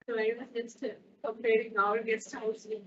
So I was just comparing our guest house with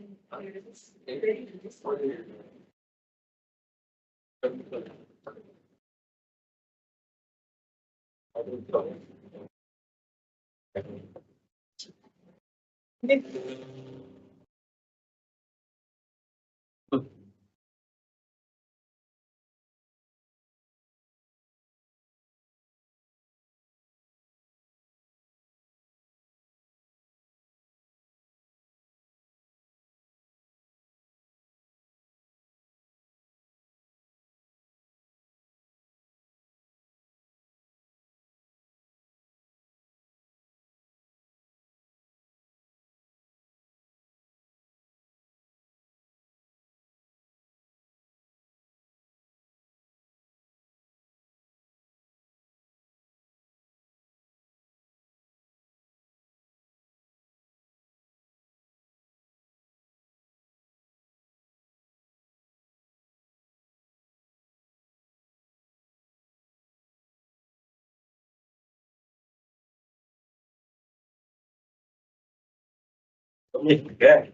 Okay.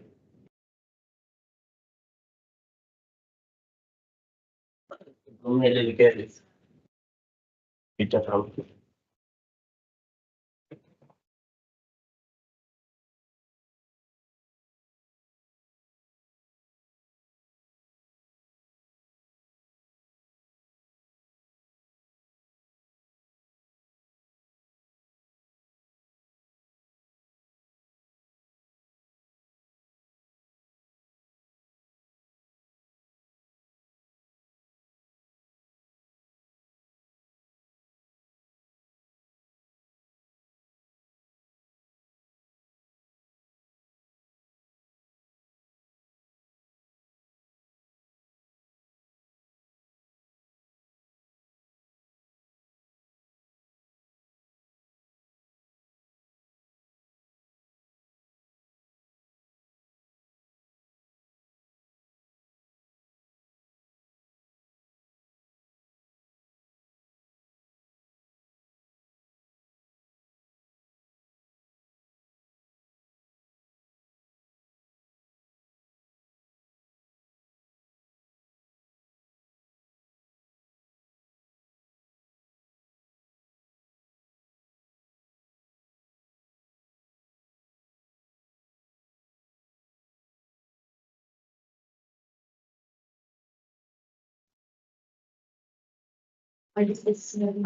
तुमने लेके इतना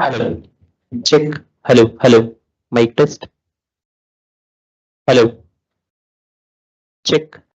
Hello. Check. Hello. Hello. Mic test. Hello. Check.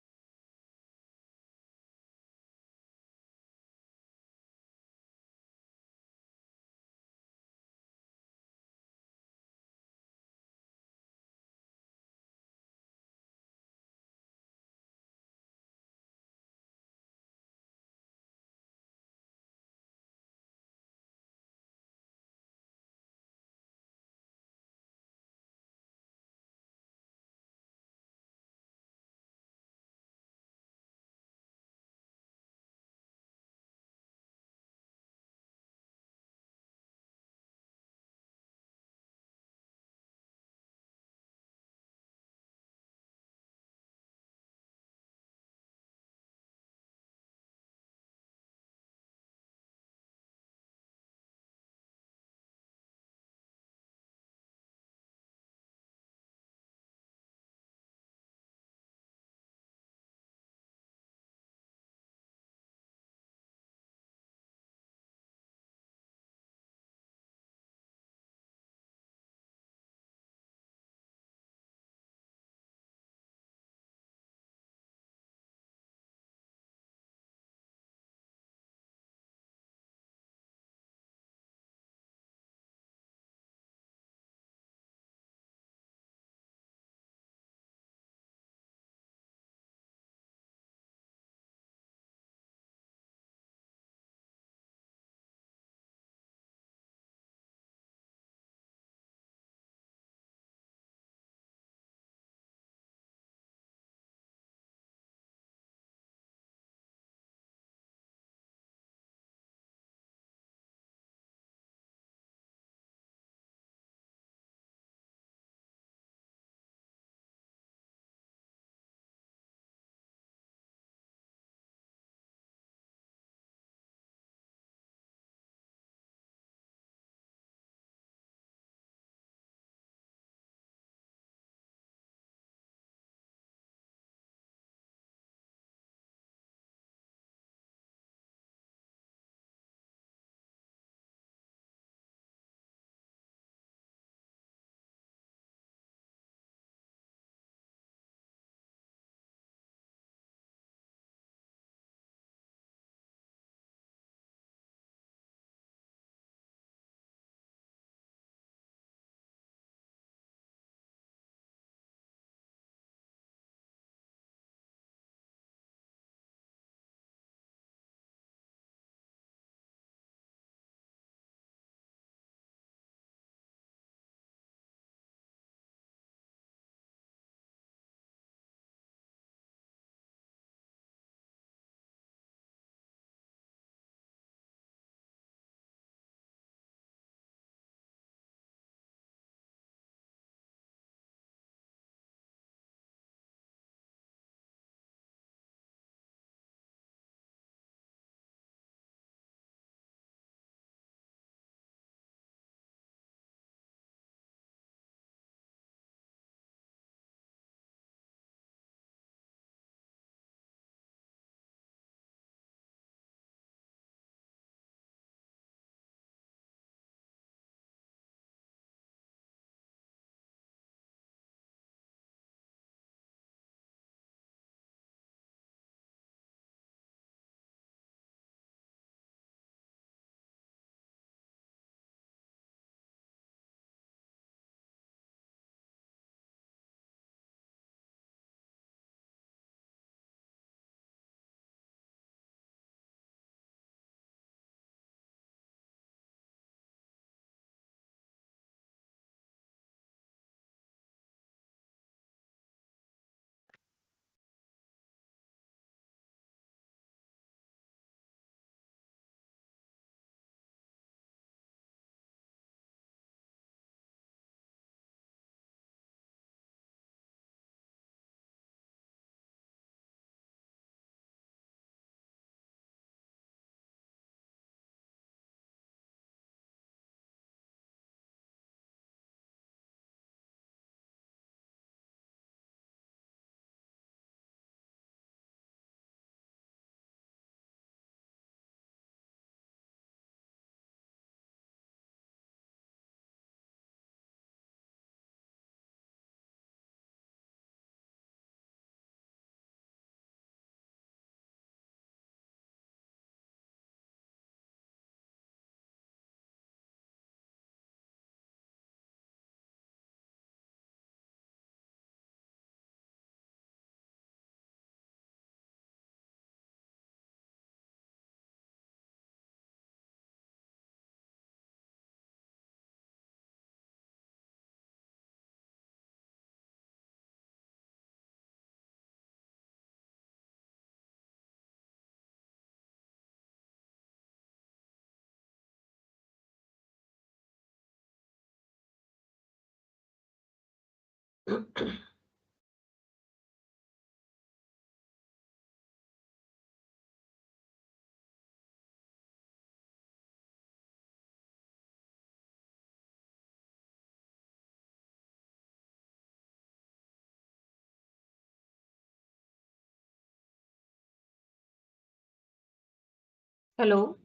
Hello.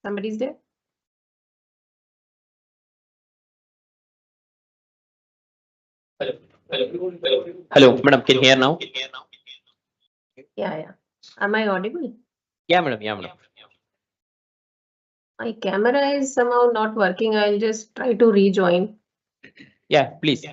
Somebody's there? Hello, madam. Can you hear now? Yeah. Am I audible? Yeah, madam. Yeah, madam. My camera is somehow not working. I'll just try to rejoin. Yeah, please.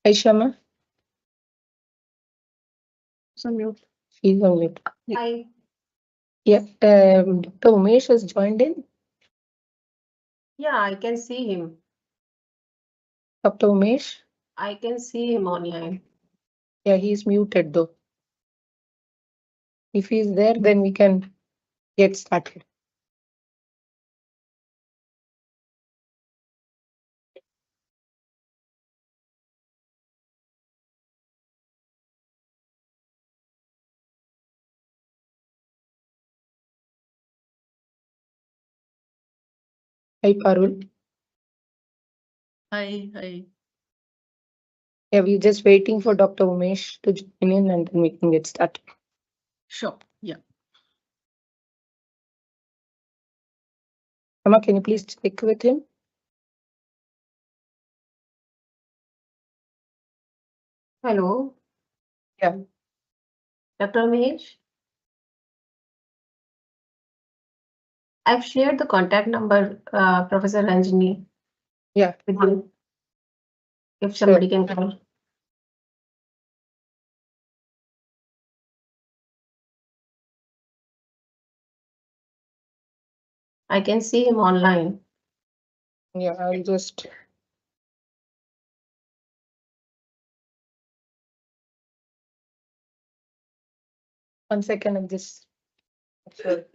Hi, Shama. So mute. She's on mute. Hi. Yeah, Dr. Umesh has joined in. Yeah, I can see him. Dr. Umesh? I can see him online. Yeah, he's muted though. If he's there, then we can get started. Hi, Parul. Hi. Yeah, we're just waiting for Dr. Umesh to join in and then we can get started. Sure. Yeah. Shama, can you please check with him? Hello. Yeah. Dr. Mahesh. I've shared the contact number, Professor Ranjini, Yeah. with you. If Sure. somebody can call. I can see him online. Yeah, I'll just. One second, I'm just. Sure.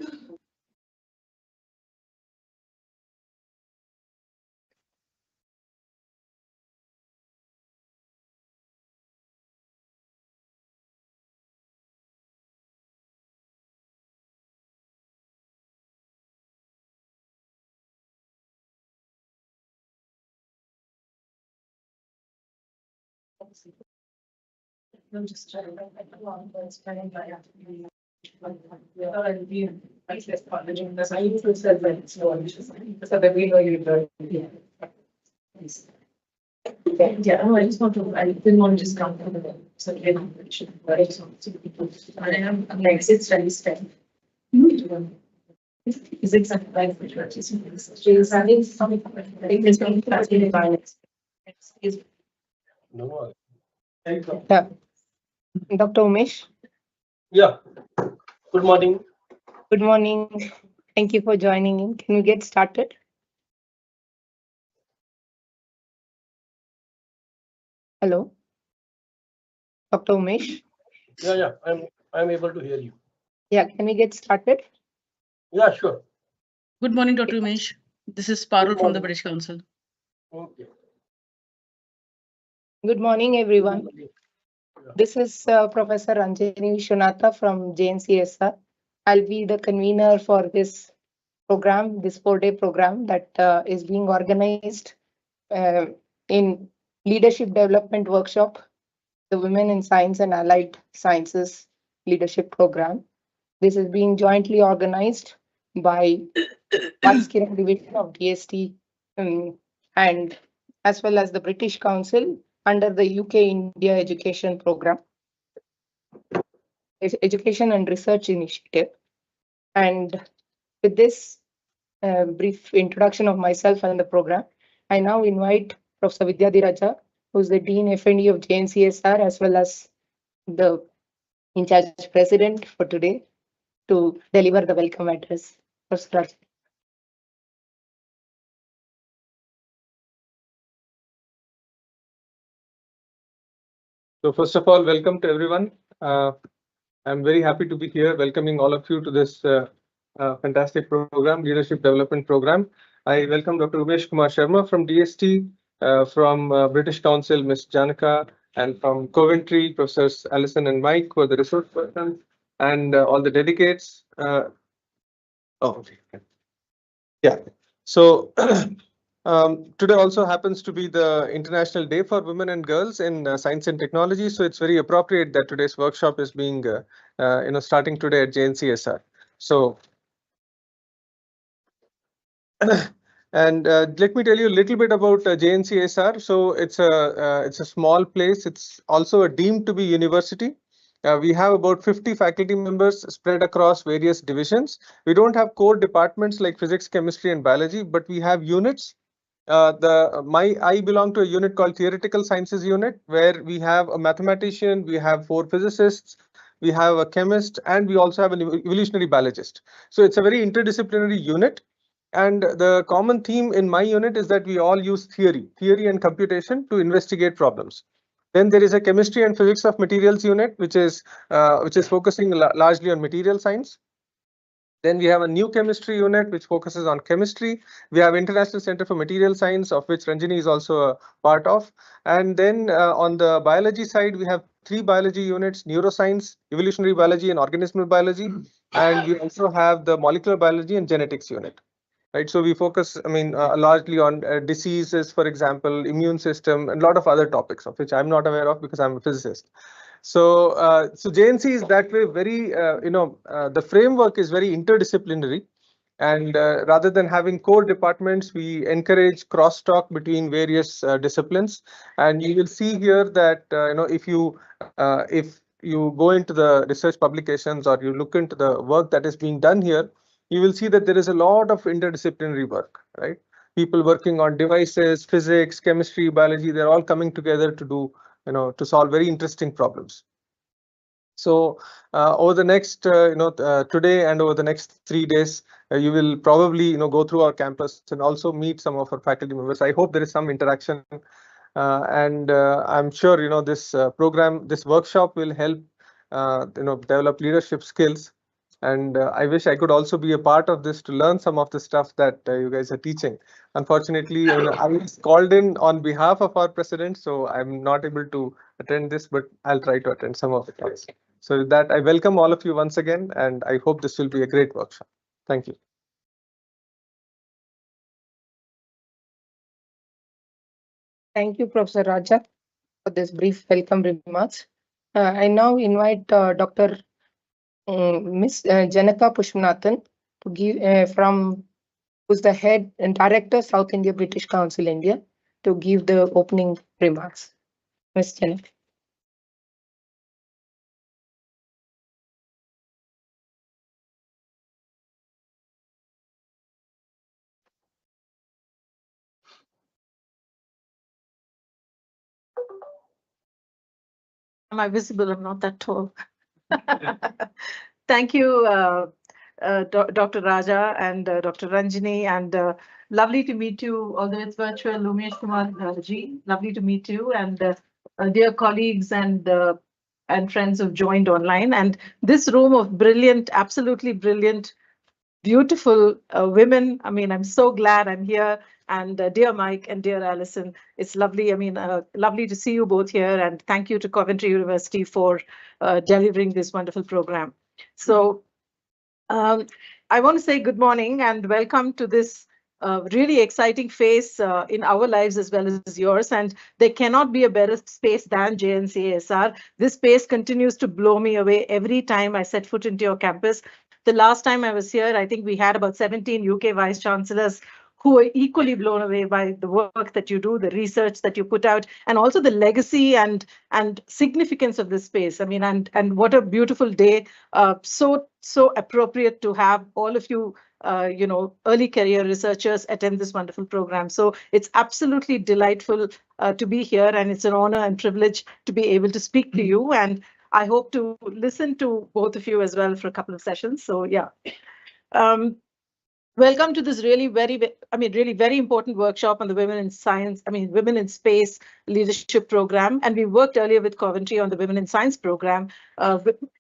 I'm just trying to so that we know you're yeah, no, I just want to, I didn't want to just come to the, so I just want to people, I am, like, it's very step. Is it something like which are just, she's having some, I think it's going to fascinating finance. No. Yeah. Dr. Umesh, Yeah. Good morning. good morning. Thank you for joining in. Can we get started? Hello? Dr. Umesh? Yeah. I'm able to hear you. Yeah, can we get started? Yeah, sure. Good morning, Dr. Umesh. This is Parul from the British Council. Okay. Good morning, everyone. This is Professor Anjani Vishwanatha from JNCSR. I'll be the convener for this program, this 4-day program that is being organized in Leadership Development Workshop, the Women in Science and Allied Sciences Leadership Program. This is being jointly organized by Upskilling Division of DST and as well as the British Council under the UK India Education Program, Education and Research Initiative. And with this brief introduction of myself and the program, I now invite Professor Vidyadhiraja, who is the Dean FND of JNCSR, as well as the in charge president for today, to deliver the welcome address. Professor Raj. So first of all, welcome to everyone. I'm very happy to be here, welcoming all of you to this fantastic program, Leadership Development Program. I welcome Dr. Umesh Kumar Sharma from DST, from British Council, Ms. Janaka, and from Coventry, Professors Alison and Mike, who are the resource persons, and all the delegates. Yeah. So today also happens to be the International Day for Women and Girls in Science and Technology. So it's very appropriate that today's workshop is being, starting today at JNCSR. So, and let me tell you a little bit about JNCSR. So it's a small place. It's also a deemed to be university. We have about 50 faculty members spread across various divisions. We don't have core departments like physics, chemistry, and biology, but we have units I belong to a unit called Theoretical Sciences Unit, where we have a mathematician, we have 4 physicists, we have a chemist, and we also have an evolutionary biologist. So it's a very interdisciplinary unit. And the common theme in my unit is that we all use theory and computation to investigate problems. Then there is a chemistry and physics of materials unit, which is focusing largely on material science. Then we have a new chemistry unit which focuses on chemistry. We have International Center for Material Science, of which Ranjini is also a part of. And then on the biology side, we have 3 biology units: neuroscience, evolutionary biology, and organismal biology. And we also have the molecular biology and genetics unit. Right, so we focus, largely on diseases, for example, immune system, and a lot of other topics of which I'm not aware of because I'm a physicist. So, JNC is that way very, the framework is very interdisciplinary. And rather than having core departments, we encourage crosstalk between various disciplines. And you will see here that, if you go into the research publications or you look into the work that is being done here, you will see that there is a lot of interdisciplinary work, right? People working on devices, physics, chemistry, biology, they're all coming together to do, to solve very interesting problems. So over the next, today and over the next 3 days, you will probably, go through our campus and also meet some of our faculty members. I hope there is some interaction, and I'm sure, this program, this workshop will help, develop leadership skills. And I wish I could also be a part of this to learn some of the stuff that you guys are teaching. Unfortunately, I was called in on behalf of our president, so I'm not able to attend this, but I'll try to attend some of it. So with that, I welcome all of you once again, and I hope this will be a great workshop. Thank you. Thank you, Professor Raja, for this brief welcome remarks. I now invite Dr. Ms. Janaka Pushpanathan to give who's the head and director, South India British Council, India, to give the opening remarks. Ms. Janaka. Am I visible? I'm not that tall. Thank you, Dr. Raja and Dr. Ranjini, and lovely to meet you, although it's virtual, Umesh Kumar ji. Lovely to meet you, and dear colleagues and friends who've joined online. And this room of brilliant, absolutely brilliant, beautiful women. I mean, I'm so glad I'm here. And dear Mike and dear Alison, it's lovely. I mean, lovely to see you both here. And thank you to Coventry University for delivering this wonderful program. So I want to say good morning and welcome to this really exciting phase in our lives as well as yours. And there cannot be a better space than JNCASR. This space continues to blow me away every time I set foot into your campus. The last time I was here, I think we had about 17 UK vice chancellors who are equally blown away by the work that you do, the research that you put out, and also the legacy and significance of this space. I mean, and what a beautiful day. So appropriate to have all of you, early career researchers attend this wonderful program. So it's absolutely delightful to be here, and it's an honor and privilege to be able to speak to you. And I hope to listen to both of you as well for a couple of sessions. So yeah. Welcome to this really very important workshop on the Women in Science, Women in Space Leadership Program. And we worked earlier with Coventry on the Women in Science program,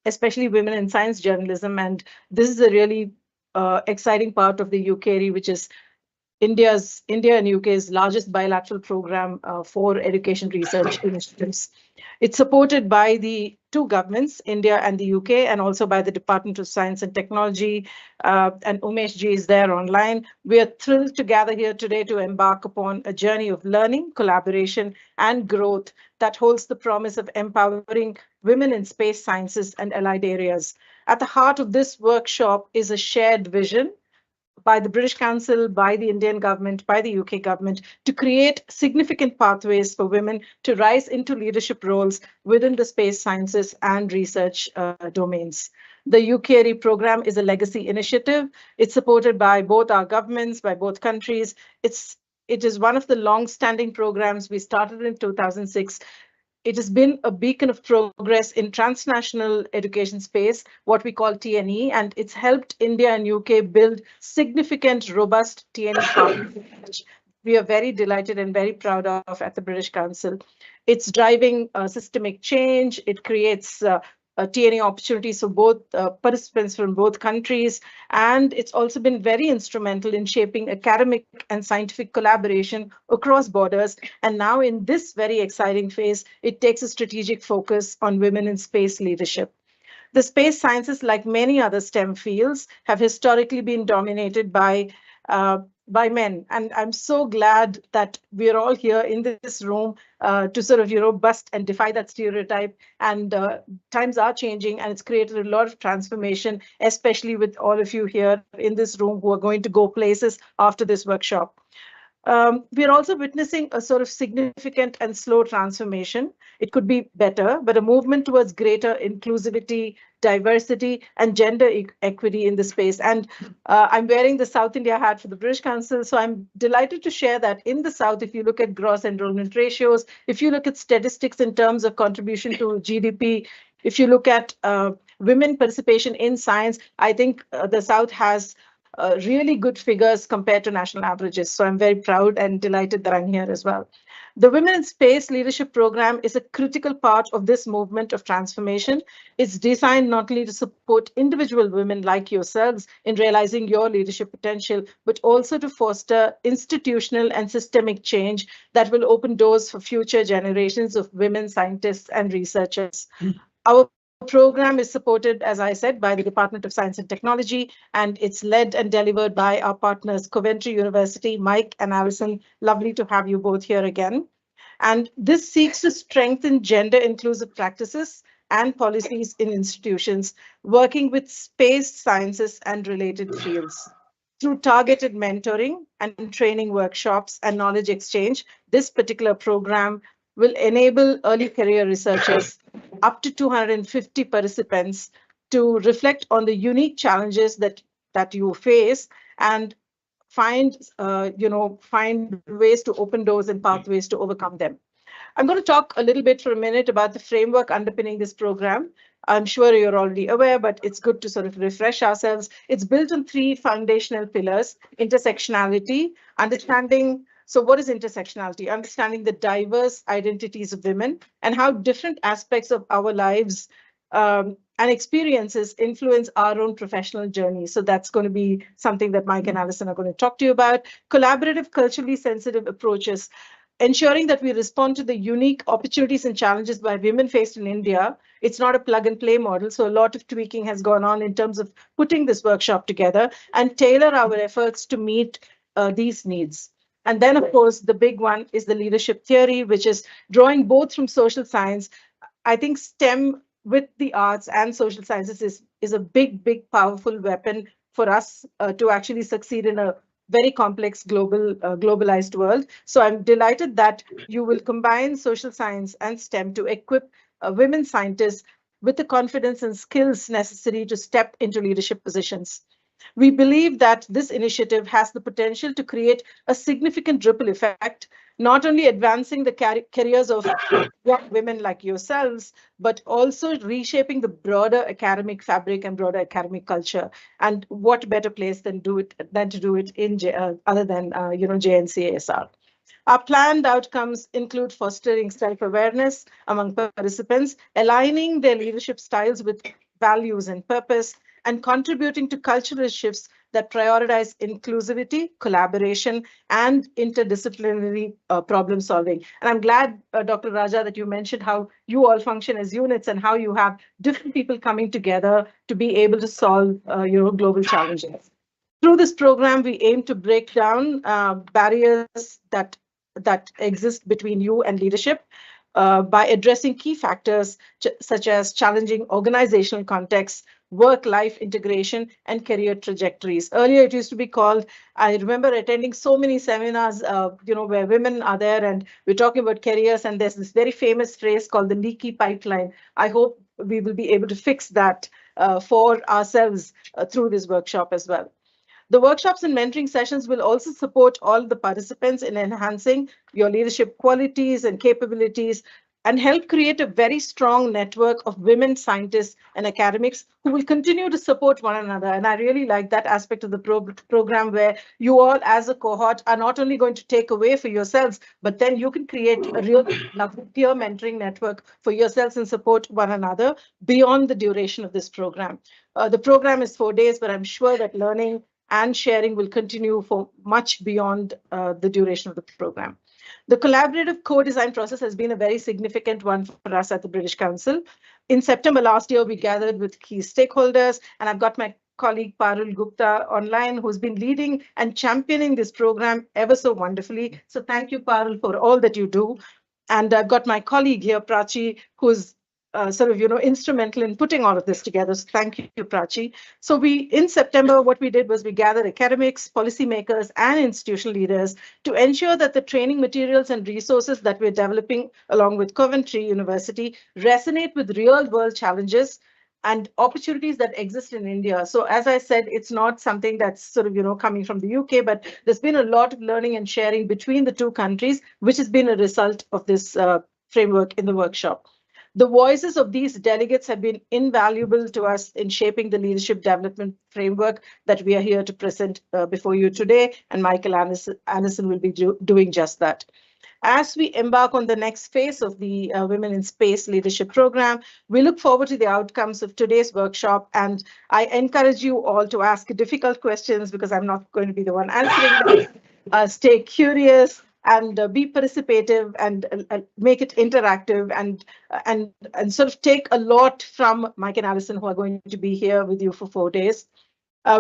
especially Women in Science Journalism. And this is a really exciting part of the UKRI, which is India and UK's largest bilateral program for education research initiatives. It's supported by the 2 governments, India and the UK, and also by the Department of Science and Technology. And Umesh ji is there online. We are thrilled to gather here today to embark upon a journey of learning, collaboration, and growth that holds the promise of empowering women in space sciences and allied areas. At the heart of this workshop is a shared vision by the British Council, by the Indian government, by the UK government, to create significant pathways for women to rise into leadership roles within the space sciences and research domains. The UKRI program is a legacy initiative. It's supported by both our governments, by both countries. It's it is one of the long-standing programs we started in 2006. It has been a beacon of progress in transnational education space, what we call TNE, and it's helped India and UK build significant, robust TNE partnerships, which we are very delighted and very proud of at the British Council. It's driving systemic change. It creates TNE opportunities for both participants from both countries. And it's also been very instrumental in shaping academic and scientific collaboration across borders. And now in this very exciting phase, it takes a strategic focus on women in space leadership. The space sciences, like many other STEM fields, have historically been dominated by men. And I'm so glad that we're all here in this room to sort of, bust and defy that stereotype. And times are changing, and it's created a lot of transformation, especially with all of you here in this room who are going to go places after this workshop. We're also witnessing a sort of significant and slow transformation. It could be better, but a movement towards greater inclusivity, diversity, and gender equity in the space. And I'm wearing the South India hat for the British Council, so I'm delighted to share that in the South, if you look at gross enrollment ratios, if you look at statistics in terms of contribution to GDP, if you look at women participation in science, I think the South has really good figures compared to national averages. So I'm very proud and delighted that I'm here as well. The Women in Space Leadership Program is a critical part of this movement of transformation. It's designed not only to support individual women like yourselves in realizing your leadership potential, but also to foster institutional and systemic change that will open doors for future generations of women scientists and researchers. Our program is supported, as I said, by the Department of Science and Technology, and it's led and delivered by our partners, Coventry University. Mike and Alison, lovely to have you both here again. And this seeks to strengthen gender inclusive practices and policies in institutions, working with space sciences and related fields. Through targeted mentoring and training workshops and knowledge exchange, this particular program will enable early career researchers, up to 250 participants, to reflect on the unique challenges that you face and find ways to open doors and pathways to overcome them. I'm going to talk a little bit for a minute about the framework underpinning this program. I'm sure you're already aware, but it's good to sort of refresh ourselves. It's built on three foundational pillars: intersectionality, understanding. So what is intersectionality? Understanding the diverse identities of women and how different aspects of our lives and experiences influence our own professional journey. So that's going to be something that Mike and Alison are going to talk to you about. Collaborative, culturally sensitive approaches, ensuring that we respond to the unique opportunities and challenges by women faced in India. It's not a plug and play model, so a lot of tweaking has gone on in terms of putting this workshop together and tailor our efforts to meet these needs. And then, of course, the big one is the leadership theory, which is drawing both from social science. I think STEM with the arts and social sciences is a big, powerful weapon for us to actually succeed in a very complex globalized world. So I'm delighted that you will combine social science and STEM to equip women scientists with the confidence and skills necessary to step into leadership positions. We believe that this initiative has the potential to create a significant ripple effect, not only advancing the careers of young women like yourselves, but also reshaping the broader academic fabric and broader academic culture. And what better place than to do it in other than JNCASR. Our planned outcomes include fostering self-awareness among participants, aligning their leadership styles with values and purpose, and contributing to cultural shifts that prioritize inclusivity, collaboration, and interdisciplinary problem solving. And I'm glad, Dr. Raja, that you mentioned how you all function as units and how you have different people coming together to be able to solve global challenges. Through this program, we aim to break down barriers that exist between you and leadership by addressing key factors such as challenging organizational contexts, work-life integration, and career trajectories. Earlier, it used to be called, I remember attending so many seminars, where women are there and we're talking about careers, and there's this very famous phrase called the leaky pipeline. I hope we will be able to fix that for ourselves through this workshop as well. The workshops and mentoring sessions will also support all the participants in enhancing your leadership qualities and capabilities and help create a very strong network of women scientists and academics who will continue to support one another. And I really like that aspect of the program where you all as a cohort are not only going to take away for yourselves, but then you can create a real lovely peer mentoring network for yourselves and support one another beyond the duration of this program. The program is 4 days, but I'm sure that learning and sharing will continue for much beyond the duration of the program. The collaborative co-design process has been a very significant one for us at the British Council. In September last year, we gathered with key stakeholders, and I've got my colleague Parul Gupta online, who's been leading and championing this program ever so wonderfully. So thank you, Parul, for all that you do. And I've got my colleague here, Prachi, who's instrumental in putting all of this together. So thank you, Prachi. So in September, what we did was we gathered academics, policymakers, and institutional leaders to ensure that the training materials and resources that we're developing along with Coventry University resonate with real world challenges and opportunities that exist in India. So as I said, it's not something that's coming from the UK, but there's been a lot of learning and sharing between the two countries, which has been a result of this framework in the workshop. The voices of these delegates have been invaluable to us in shaping the leadership development framework that we are here to present before you today, and Michael Anderson will be doing just that. As we embark on the next phase of the Women in Space Leadership Program, we look forward to the outcomes of today's workshop, and I encourage you all to ask difficult questions because I'm not going to be the one answering them. Stay curious and be participative and make it interactive and sort of take a lot from Mike and Alison, who are going to be here with you for 4 days.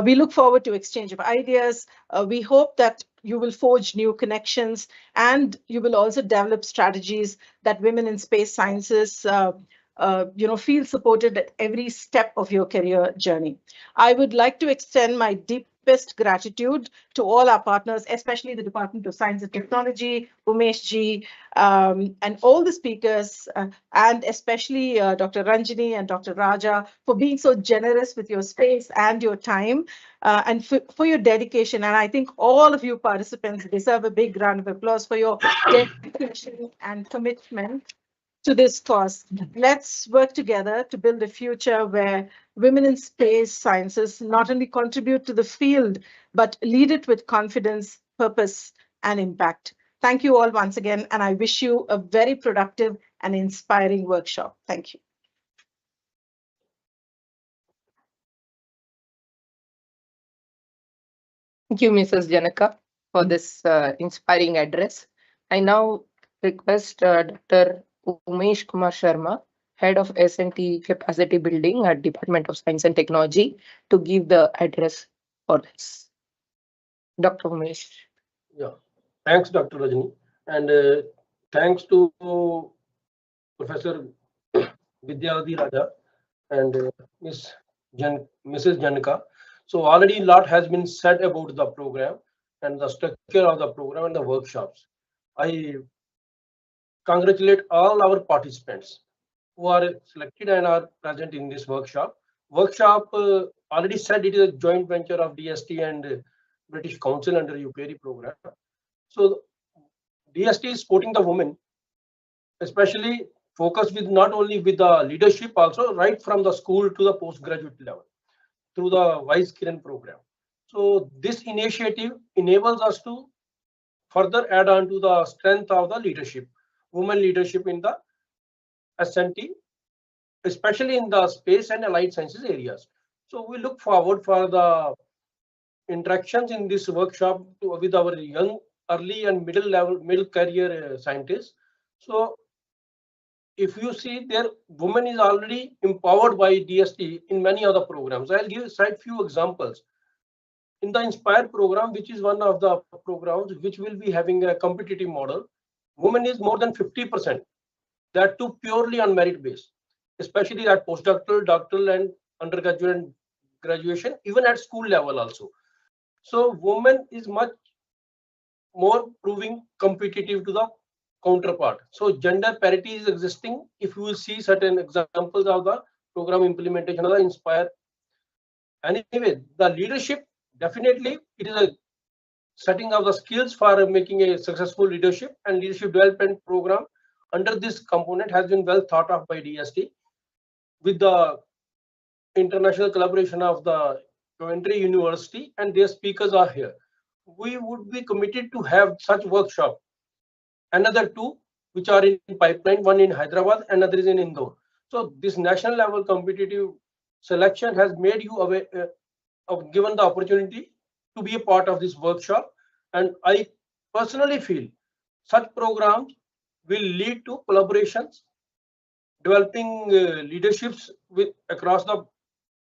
We look forward to exchange of ideas. We hope that you will forge new connections and you will also develop strategies that women in space sciences feel supported at every step of your career journey. I would like to extend my deepest gratitude to all our partners, especially the Department of Science and Technology, Umesh ji, and all the speakers, and especially Dr. Ranjini and Dr. Raja for being so generous with your space and your time, and for your dedication. And I think all of you participants deserve a big round of applause for your dedication and commitment to this cause. Let's work together to build a future where women in space sciences not only contribute to the field, but lead it with confidence, purpose, and impact. Thank you all once again, and I wish you a very productive and inspiring workshop. Thank you. Thank you, Mrs. Janaka, for this inspiring address. I now request Dr. Umesh Kumar Sharma, Head of S&T Capacity Building at Department of Science and Technology, to give the address for this. Dr. Umesh. Yeah, thanks, Dr. Rajni, and thanks to Professor Vidyavati Raja and Mrs. Janaka. So already a lot has been said about the program and the structure of the program and the workshops. I congratulate all our participants who are selected and are present in this workshop. Workshop already said it is a joint venture of DST and British Council under UPRI program. So DST is supporting the women, especially focused with not only with the leadership, also right from the school to the postgraduate level through the Wise Kiran program. So this initiative enables us to further add on to the strength of the leadership, women leadership in the S&T, especially in the space and allied sciences areas. So we look forward for the interactions in this workshop with our young, early and middle career scientists. So if you see there, women is already empowered by DST in many other programs. I'll cite few examples. In the Inspire program, which is one of the programs which will be having a competitive model, women is more than 50%. That too purely on merit base, especially at postdoctoral, doctoral, and undergraduate and graduation, even at school level also. So women is much more proving competitive to the counterpart. So gender parity is existing. If you will see certain examples of the program implementation of the Inspire. Anyway, the leadership definitely it is a setting of the skills for making a successful leadership, and leadership development program under this component has been well thought of by DST with the international collaboration of the Coventry University, and their speakers are here. We would be committed to have such workshop. Another two which are in pipeline, one in Hyderabad, another is in Indore. So this national level competitive selection has made you aware, given the opportunity to be a part of this workshop. And I personally feel such programs will lead to collaborations, developing leaderships with across the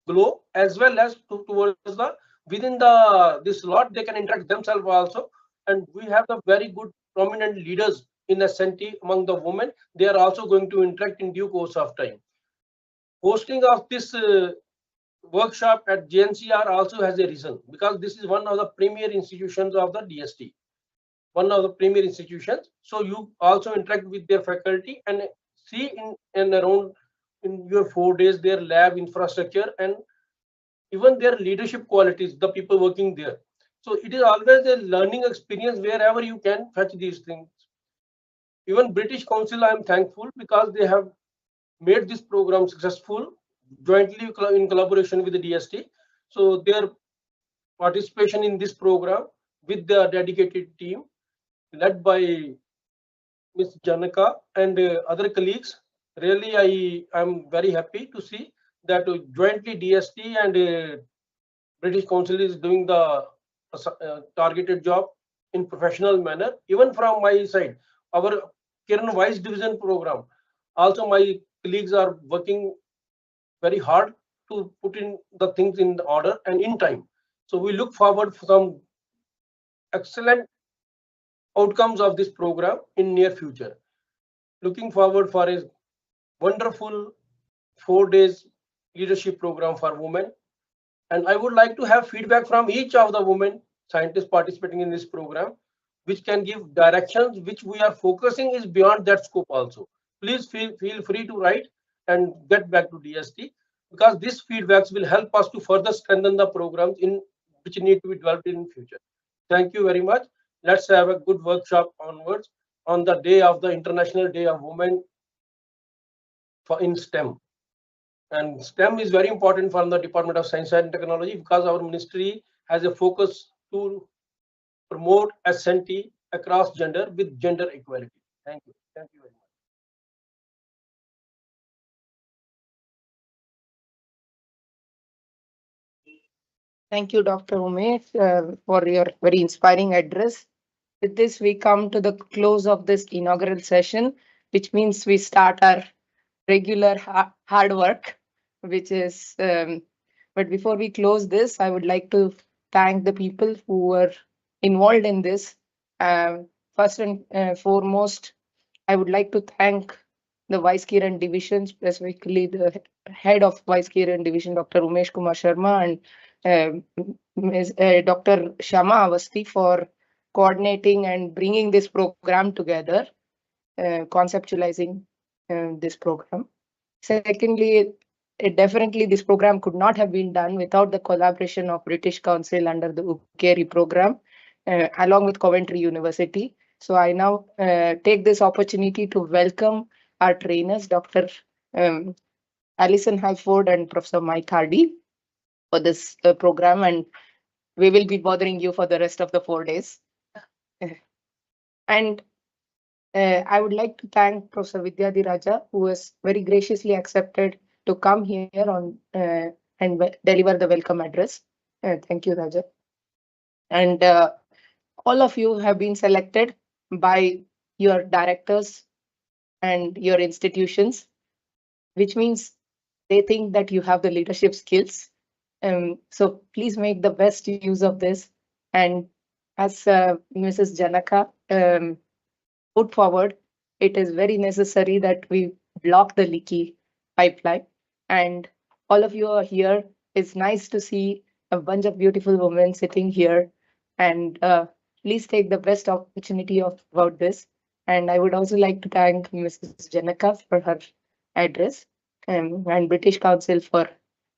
globe, as well as towards the within the this lot they can interact themselves also. And we have the very good prominent leaders in SNT among the women. They are also going to interact in due course of time. Hosting of this workshop at JNCR also has a reason, because this is one of the premier institutions of the DST, one of the premier institutions. So you also interact with their faculty and see in around in your 4 days their lab infrastructure and even their leadership qualities, the people working there. So it is always a learning experience wherever you can fetch these things. Even British Council, I am thankful because they have made this program successful jointly in collaboration with the DST. So their participation in this program with the dedicated team led by Ms. Janaka and other colleagues, really I am very happy to see that jointly DST and British Council is doing the targeted job in professional manner. Even from my side, our Kiran Vice Division program, also my colleagues are working very hard to put in the things in the order and in time. So we look forward for some excellent outcomes of this program in near future. Looking forward for a wonderful 4 days leadership program for women. And I would like to have feedback from each of the women scientists participating in this program, which can give directions which we are focusing is beyond that scope also. Please feel free to write and get back to DST, because these feedbacks will help us to further strengthen the programs in which need to be developed in future. Thank you very much. Let's have a good workshop onwards on the day of the International Day of Women in STEM. And STEM is very important for the Department of Science and Technology, because our ministry has a focus to promote SNT across gender with gender equality. Thank you. Thank you very much. Thank you, Dr. Umesh, for your very inspiring address. With this, we come to the close of this inaugural session, which means we start our regular hard work, which is, but before we close this, I would like to thank the people who were involved in this. First and foremost, I would like to thank the Vice Kiran division, specifically the head of Vice Kiran division, Dr. Umesh Kumar Sharma, and Dr. Shama Avasti for coordinating and bringing this program together, conceptualizing this program. Secondly, definitely this program could not have been done without the collaboration of British Council under the UKERI program, along with Coventry University. So I now take this opportunity to welcome our trainers, Dr. Alison Highford and Professor Mike Hardy, for this program, and we will be bothering you for the rest of the 4 days. And I would like to thank Professor Vidyadhi Raja, who has very graciously accepted to come here on and deliver the welcome address. Thank you, Raja. And all of you have been selected by your directors and your institutions, which means they think that you have the leadership skills. So please make the best use of this. And as Mrs. Janaka put forward, it is very necessary that we block the leaky pipeline. And all of you are here. It's nice to see a bunch of beautiful women sitting here. And please take the best opportunity about this. And I would also like to thank Mrs. Janaka for her address, and British Council for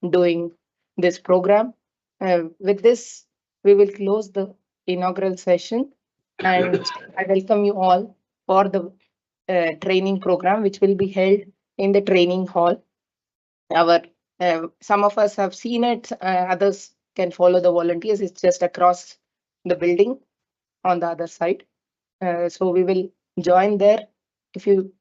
doing this program. With this, we will close the inaugural session, and I welcome you all for the training program, which will be held in the training hall. Some of us have seen it, others can follow the volunteers. It's just across the building on the other side. So we will join there. If you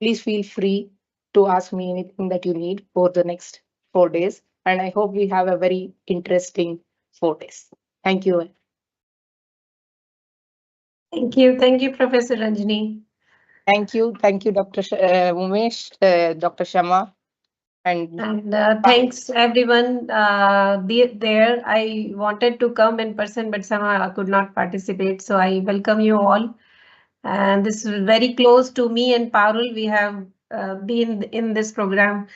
please feel free to ask me anything that you need for the next 4 days. And I hope we have a very interesting 4 days. Thank you. Thank you, Professor Ranjini. Thank you, Dr. Umesh, Dr. Shama, and Thanks everyone there. I wanted to come in person, but somehow I could not participate. So I welcome you all. And this is very close to me and Parul. We have been in this program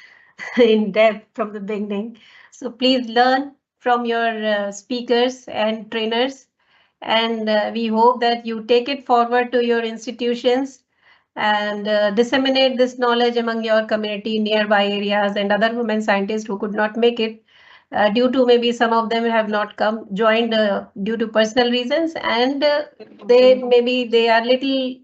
in depth from the beginning. So please learn from your speakers and trainers. And we hope that you take it forward to your institutions and disseminate this knowledge among your community, nearby areas, and other women scientists who could not make it due to maybe some of them have not joined due to personal reasons, and they are little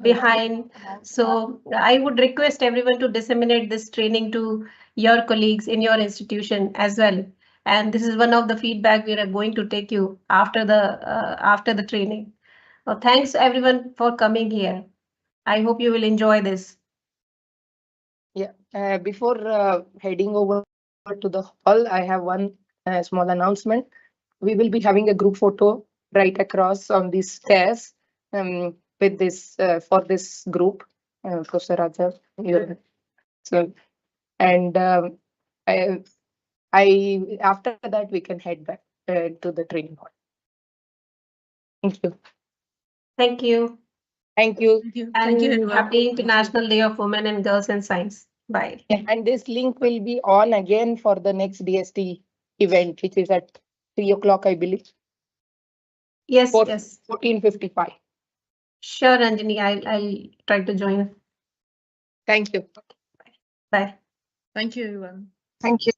behind. So I would request everyone to disseminate this training to your colleagues in your institution as well. And this is one of the feedback we are going to take you after the training. Thanks everyone for coming here. I hope you will enjoy this. Yeah, before heading over to the hall, I have one small announcement. We will be having a group photo right across on these stairs with this for this group, Professor Raja. So, and I after that we can head back to the training hall. Thank you. Thank you. Thank you. Thank you. And Thank you, everyone. happy International Day of Women and Girls in Science. Bye. And this link will be on again for the next DST event, which is at 3 o'clock, I believe. Yes, For yes. 14:55. Sure, Anjani. I'll try to join. Thank you. Bye. Thank you, everyone. Thank you.